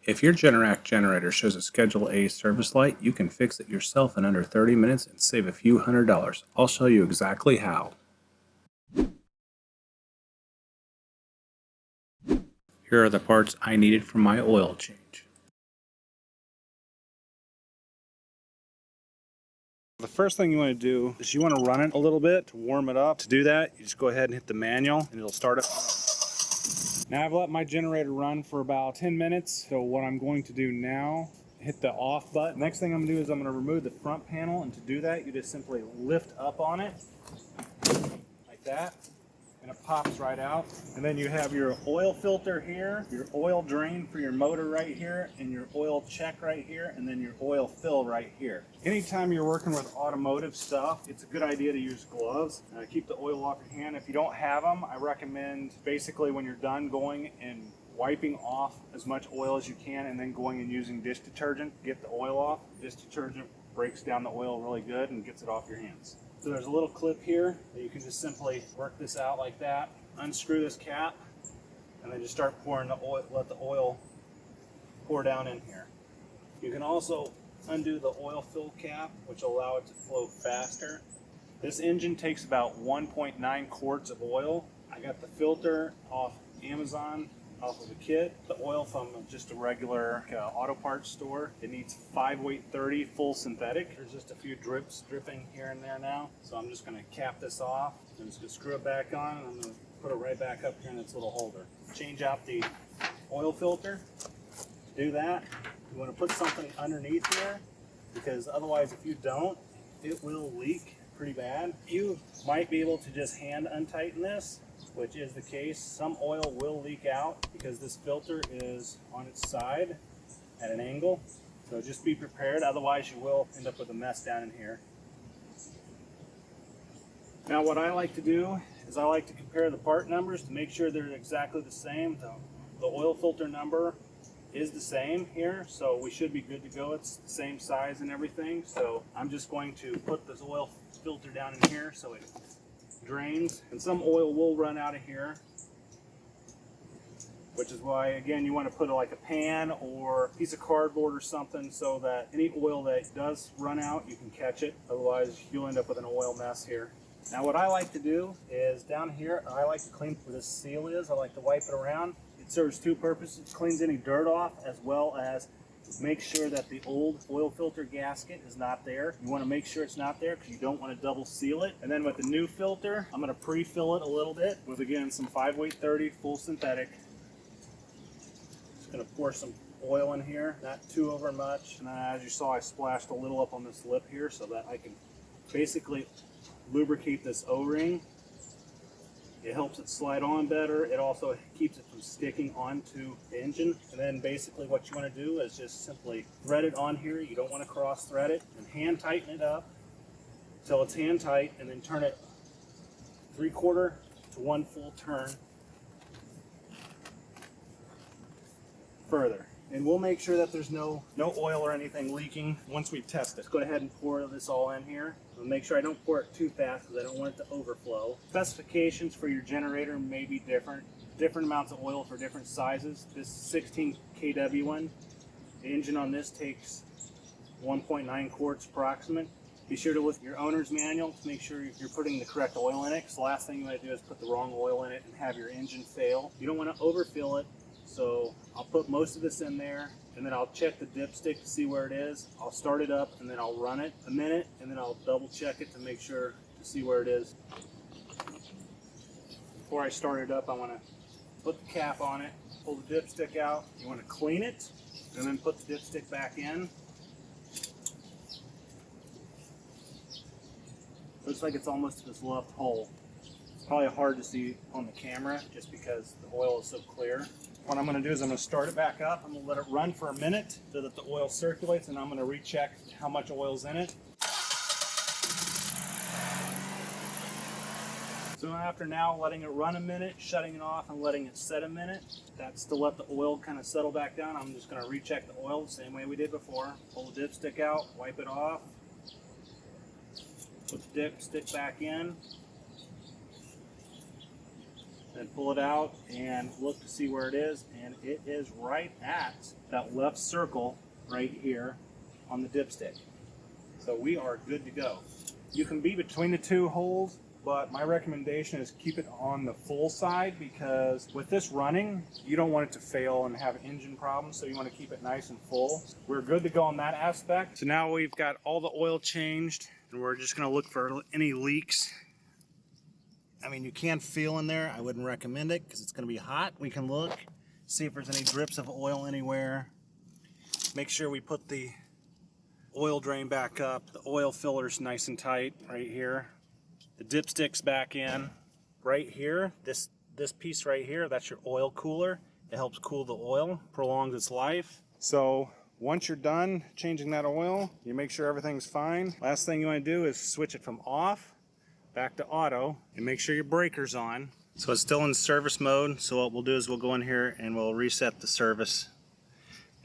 If your Generac generator shows a Schedule A service light, you can fix it yourself in under 30 minutes and save a few $100s. I'll show you exactly how. Here are the parts I needed for my oil change. The first thing you want to do is you want to run it a little bit to warm it up. To do that, you just go ahead and hit the manual and it'll start up. Now I've let my generator run for about 10 minutes. So what I'm going to do now, hit the off button. Next thing I'm going to do is I'm going to remove the front panel, and to do that you just simply lift up on it like that. And it pops right out. And then you have your oil filter here, your oil drain for your motor right here, and your oil check right here, and then your oil fill right here. Anytime you're working with automotive stuff, it's a good idea to use gloves. Keep the oil off your hand. If you don't have them, I recommend basically when you're done going and wiping off as much oil as you can, and then going and using dish detergent to get the oil off. Dish detergent breaks down the oil really good and gets it off your hands. So there's a little clip here that you can just simply work this out like that. Unscrew this cap, and then just start pouring the oil, let the oil pour down in here. You can also undo the oil fill cap, which will allow it to flow faster. This engine takes about 1.9 quarts of oil. I got the filter off Amazon, off of a kit. The oil from just a regular auto parts store. It needs 5 weight 30 full synthetic. There's just a few drips dripping here and there now. So I'm just going to cap this off. I'm just going to screw it back on, and I'm going to put it right back up here in its little holder. Change out the oil filter. To do that, you want to put something underneath here, because otherwise if you don't, it will leak pretty bad. You might be able to just hand untighten this, which is the case. Some oil will leak out because this filter is on its side at an angle. So just be prepared, otherwise you will end up with a mess down in here. Now what I like to do is I like to compare the part numbers to make sure they're exactly the same. The oil filter number is the same here, so we should be good to go. It's the same size and everything. So I'm just going to put this oil filter down in here so it drains, and some oil will run out of here, which is why, again, you want to put like a pan or a piece of cardboard or something so that any oil that does run out, you can catch it. Otherwise you'll end up with an oil mess here. Now what I like to do is down here, I like to clean where this seal is. I like to wipe it around. It serves two purposes. It cleans any dirt off, as well as make sure that the old oil filter gasket is not there. You want to make sure it's not there because you don't want to double seal it. And then with the new filter, I'm going to pre-fill it a little bit with, again, some 5 weight 30 full synthetic. Just going to pour some oil in here, not too over much. And then, as you saw, I splashed a little up on this lip here so that I can basically lubricate this O-ring. It helps it slide on better. It also keeps it from sticking onto the engine. And then basically what you want to do is just simply thread it on here. You don't want to cross thread it, and hand tighten it up until it's hand tight, and then turn it 3/4 to 1 full turn further. And we'll make sure that there's no oil or anything leaking once we test it. Go ahead and pour this all in here. I'll make sure I don't pour it too fast because I don't want it to overflow. Specifications for your generator may be different. Different amounts of oil for different sizes. This 16 kW one, the engine on this takes 1.9 quarts approximate. Be sure to look at your owner's manual to make sure you're putting the correct oil in it, because the last thing you want to do is put the wrong oil in it and have your engine fail. You don't want to overfill it. So I'll put most of this in there, and then I'll check the dipstick to see where it is. I'll start it up, and then I'll run it a minute, and then I'll double check it to make sure to see where it is. Before I start it up, I want to put the cap on it, pull the dipstick out. You want to clean it, and then put the dipstick back in. Looks like it's almost to this left hole. It's probably hard to see on the camera just because the oil is so clear. What I'm going to do is I'm going to start it back up. I'm going to let it run for a minute so that the oil circulates, and I'm going to recheck how much oil's in it. So after now letting it run a minute, shutting it off and letting it set a minute, that's to let the oil kind of settle back down. I'm just going to recheck the oil the same way we did before. Pull the dipstick out, wipe it off, put the dipstick back in. then pull it out and look to see where it is, and it is right at that left circle right here on the dipstick. So we are good to go. You can be between the two holes, but my recommendation is keep it on the full side, because with this running, you don't want it to fail and have engine problems, so you want to keep it nice and full. We're good to go on that aspect. So now we've got all the oil changed, and we're just going to look for any leaks. I mean, you can feel in there. I wouldn't recommend it because it's going to be hot. We can look, see if there's any drips of oil anywhere. Make sure we put the oil drain back up. The oil filler's nice and tight right here. The dipstick's back in right here. This piece right here, that's your oil cooler. It helps cool the oil, prolongs its life. So once you're done changing that oil, you make sure everything's fine. Last thing you want to do is switch it from off back to auto, and make sure your breaker's on. So it's still in service mode, so what we'll do is we'll go in here and we'll reset the service.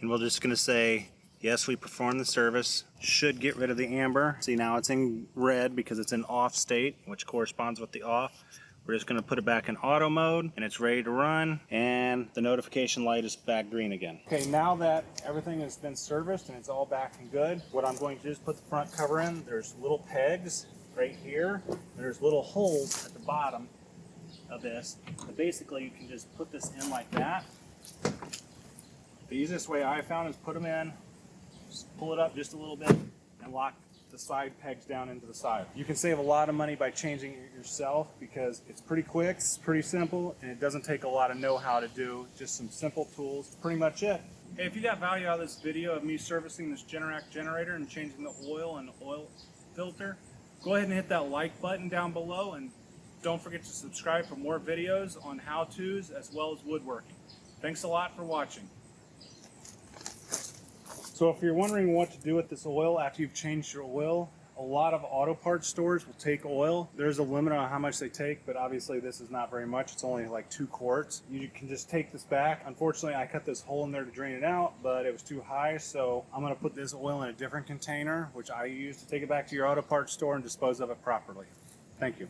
And we're just gonna say, yes, we performed the service. Should get rid of the amber. See, now it's in red because it's in off state, which corresponds with the off. We're just gonna put it back in auto mode, and it's ready to run, and the notification light is back green again. Okay, now that everything has been serviced and it's all back and good, what I'm going to do is put the front cover in. There's little pegs right here, and there's little holes at the bottom of this. But basically, you can just put this in like that. The easiest way I found is put them in, just pull it up just a little bit, and lock the side pegs down into the side. You can save a lot of money by changing it yourself because it's pretty quick, it's pretty simple, and it doesn't take a lot of know-how to do. Just some simple tools, pretty much it. Hey, if you got value out of this video of me servicing this Generac generator and changing the oil and the oil filter, go ahead and hit that like button down below, and don't forget to subscribe for more videos on how-tos as well as woodworking. Thanks a lot for watching. So if you're wondering what to do with this oil after you've changed your oil, a lot of auto parts stores will take oil. There's a limit on how much they take, but obviously this is not very much. It's only like 2 quarts. You can just take this back. Unfortunately, I cut this hole in there to drain it out, but it was too high, so I'm gonna put this oil in a different container, which I use to take it back to your auto parts store and dispose of it properly. Thank you.